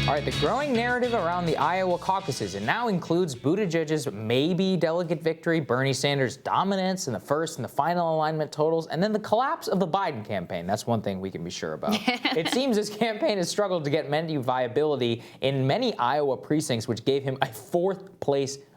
All right, the growing narrative around the Iowa caucuses, it now includes Buttigieg's maybe delegate victory, Bernie Sanders' dominance in the first and the final alignment totals, and then the collapse of the Biden campaign. That's one thing we can be sure about. It seems his campaign has struggled to get many viability in many Iowa precincts, which gave him a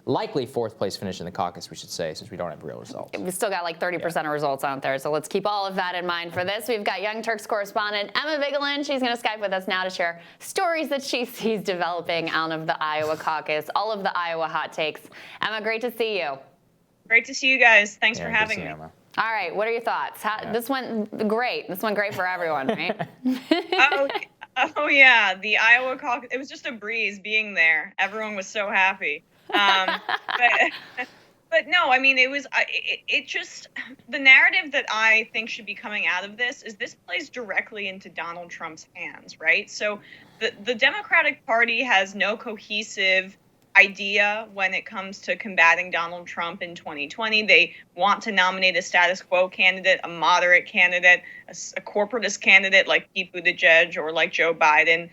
likely fourth place finish in the caucus, we should say, since we don't have real results. We've still got like 30% of results out there, so let's keep all of that in mind for this. We've got Young Turks correspondent Emma Vigeland. She's going to Skype with us now to share stories that she sees developing out of the Iowa caucus, all of the Iowa hot takes. Emma, great to see you. Great to see you guys. Thanks for having me. Emma. All right, what are your thoughts? This went great. This went great for everyone, right? Oh yeah, the Iowa caucus. It was just a breeze being there. Everyone was so happy. But no, I mean, it just, the narrative that I think should be coming out of this is this plays directly into Donald Trump's hands, right? So the Democratic Party has no cohesive idea when it comes to combating Donald Trump in 2020. They want to nominate a status quo candidate, a moderate candidate, a corporatist candidate like Pete Buttigieg or like Joe Biden.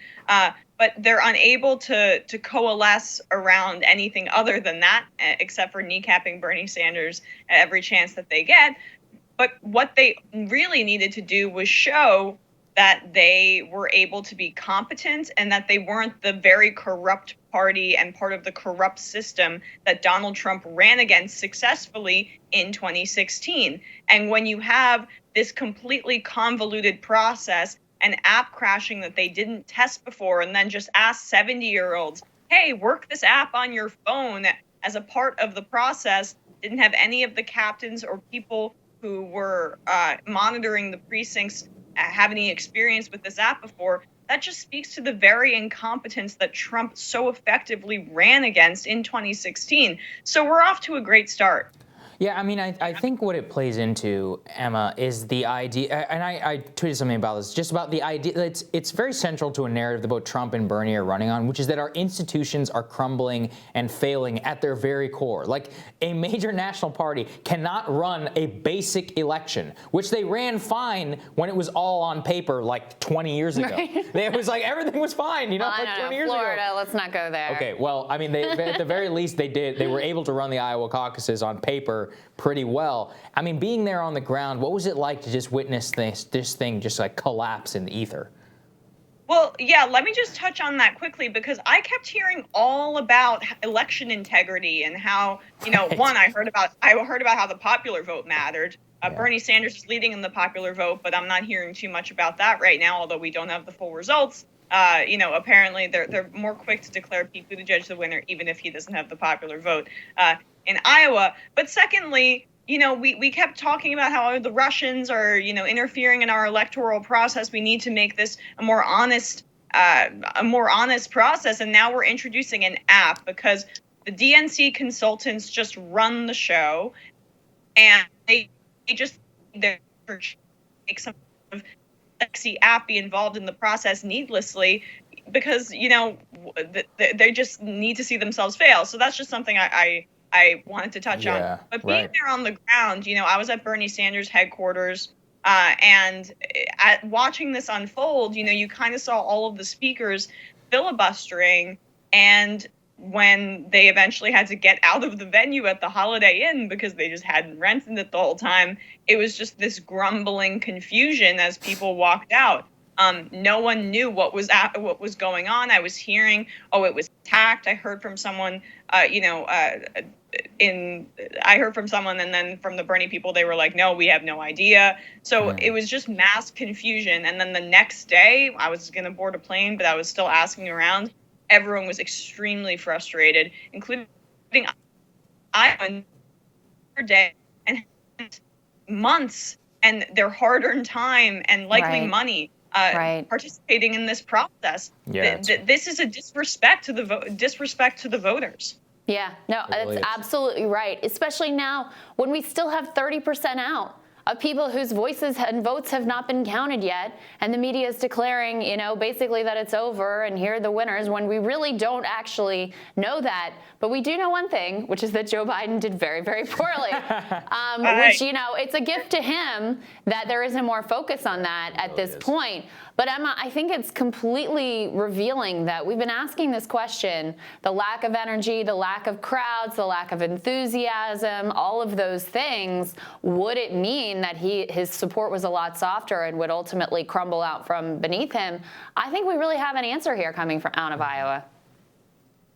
But they're unable to coalesce around anything other than that, except for kneecapping Bernie Sanders at every chance that they get. But what they really needed to do was show that they were able to be competent and that they weren't the very corrupt party and part of the corrupt system that Donald Trump ran against successfully in 2016. And when you have this completely convoluted process, an app crashing that they didn't test before, and then just ask 70-year-olds, hey, work this app on your phone as a part of the process, didn't have any of the captains or people who were monitoring the precincts have any experience with this app before. That just speaks to the very incompetence that Trump so effectively ran against in 2016. So we're off to a great start. Yeah, I mean, I think what it plays into, Emma, is the idea, and I tweeted something about this, just about the idea that it's very central to a narrative that both Trump and Bernie are running on, which is that our institutions are crumbling and failing at their very core. Like, a major national party cannot run a basic election, which they ran fine when it was all on paper like 20 years ago. Right. It was like everything was fine, you know, well, like 20 years Florida, ago. Let's not go there. Okay, well, I mean, they, at the very least, they were able to run the Iowa caucuses on paper pretty well. I mean, being there on the ground, what was it like to just witness this thing just like collapse in the ether? Well, yeah, let me just touch on that quickly, because I kept hearing all about election integrity and how, you know, one, I heard about how the popular vote mattered. Bernie Sanders is leading in the popular vote, but I'm not hearing too much about that right now, although we don't have the full results. You know, apparently they're more quick to declare Pete Buttigieg the winner, even if he doesn't have the popular vote in Iowa. But secondly, you know, we kept talking about how the Russians are, you know, interfering in our electoral process. We need to make this a more honest process. And now we're introducing an app because the DNC consultants just run the show, and they just make some sexy app be involved in the process needlessly, because, you know, they just need to see themselves fail. So that's just something I wanted to touch on. But being there on the ground, you know, I was at Bernie Sanders headquarters, and watching this unfold, you know, you kind of saw all of the speakers filibustering, and when they eventually had to get out of the venue at the Holiday Inn because they just hadn't rented it the whole time, it was just this grumbling confusion as people walked out. No one knew what was going on. I was hearing, oh, it was hacked. I heard from someone, I heard from someone, and then from the Bernie people, they were like, no, we have no idea. So it was just mass confusion. And then the next day, I was going to board a plane, but I was still asking around. Everyone was extremely frustrated, including I day and months and their hard-earned time and likely money participating in this process. Yeah, this is a disrespect to the voters. Yeah, no, that's absolutely right. Especially now when we still have 30% out of people whose voices and votes have not been counted yet, and the media is declaring, you know, basically that it's over and here are the winners, when we really don't actually know that. But we do know one thing, which is that Joe Biden did very, very poorly, which, you know, it's a gift to him that there isn't more focus on that at this point. But Emma, I think it's completely revealing that we've been asking this question, the lack of energy, the lack of crowds, the lack of enthusiasm, all of those things. Would it mean that his support was a lot softer and would ultimately crumble out from beneath him? I think we really have an answer here coming from out of Iowa.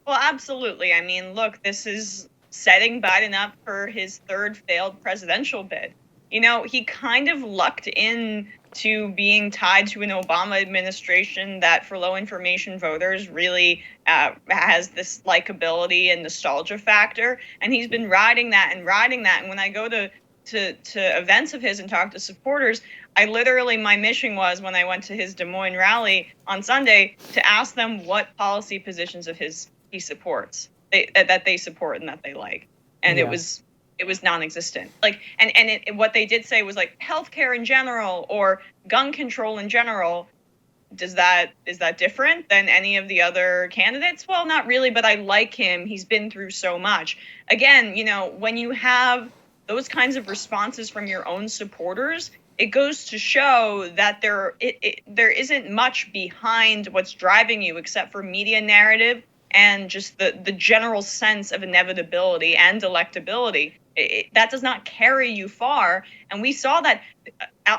Well, absolutely. I mean, look, this is setting Biden up for his third failed presidential bid. You know, he kind of lucked in to being tied to an Obama administration that for low information voters really has this likability and nostalgia factor. And he's been riding that. And when I go to events of his and talk to supporters, my mission was when I went to his Des Moines rally on Sunday to ask them what policy positions of his he supports, that they support and that they like. And it was non-existent. Like, and what they did say was like healthcare in general or gun control in general. Is that different than any of the other candidates? Well, not really, but I like him. He's been through so much. Again, you know, when you have those kinds of responses from your own supporters, it goes to show that there isn't much behind what's driving you except for media narrative and just the general sense of inevitability and electability. That does not carry you far. And we saw that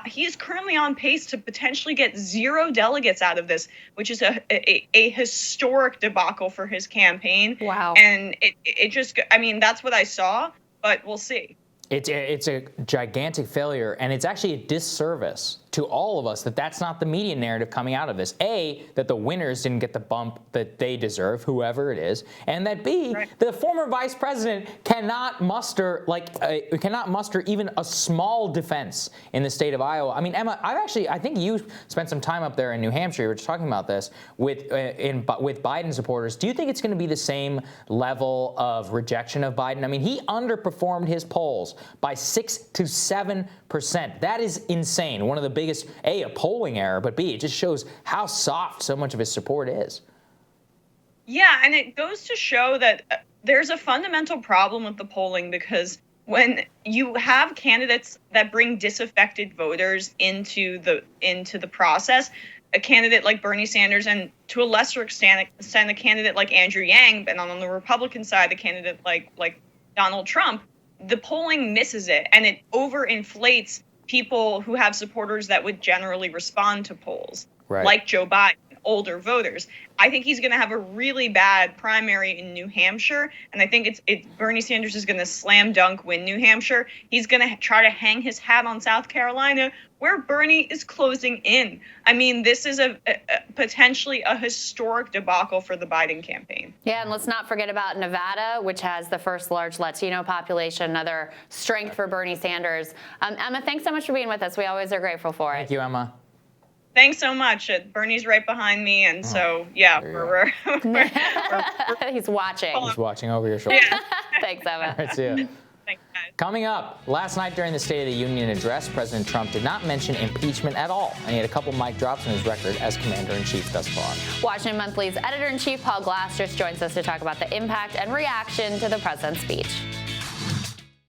he is currently on pace to potentially get 0 delegates out of this, which is a historic debacle for his campaign. Wow. And it just, I mean, that's what I saw, but we'll see. It's a gigantic failure, and it's actually a disservice to all of us that that's not the media narrative coming out of this. A, that the winners didn't get the bump that they deserve, whoever it is, and that B, the former vice president cannot muster even a small defense in the state of Iowa. I mean, Emma, I think you spent some time up there in New Hampshire. You were just talking about this with Biden supporters. Do you think it's going to be the same level of rejection of Biden? I mean, he underperformed his polls by 6 to 7%. That is insane. One of the biggest, A, a polling error, but B, it just shows how soft so much of his support is. Yeah, and it goes to show that there's a fundamental problem with the polling, because when you have candidates that bring disaffected voters into the process, a candidate like Bernie Sanders and to a lesser extent a candidate like Andrew Yang, and on the Republican side, a candidate like Donald Trump, the polling misses it and it overinflates people who have supporters that would generally respond to polls, like Joe Biden, older voters. I think he's going to have a really bad primary in New Hampshire, and I think Bernie Sanders is going to slam dunk win New Hampshire. He's going to try to hang his hat on South Carolina, where Bernie is closing in. I mean, this is a potentially a historic debacle for the Biden campaign. Yeah, and let's not forget about Nevada, which has the first large Latino population, another strength for Bernie Sanders. Emma, thanks so much for being with us. We always are grateful for it. Thank you, Emma. Thanks so much. Bernie's right behind me, and so yeah, we're He's watching. He's watching over your shoulder. Yeah. Thanks, Emma. All right, see you. Thanks, guys. Coming up, last night during the State of the Union address, President Trump did not mention impeachment at all, and he had a couple mic drops in his record as commander-in-chief thus far. Washington Monthly's editor-in-chief Paul Glass just joins us to talk about the impact and reaction to the president's speech.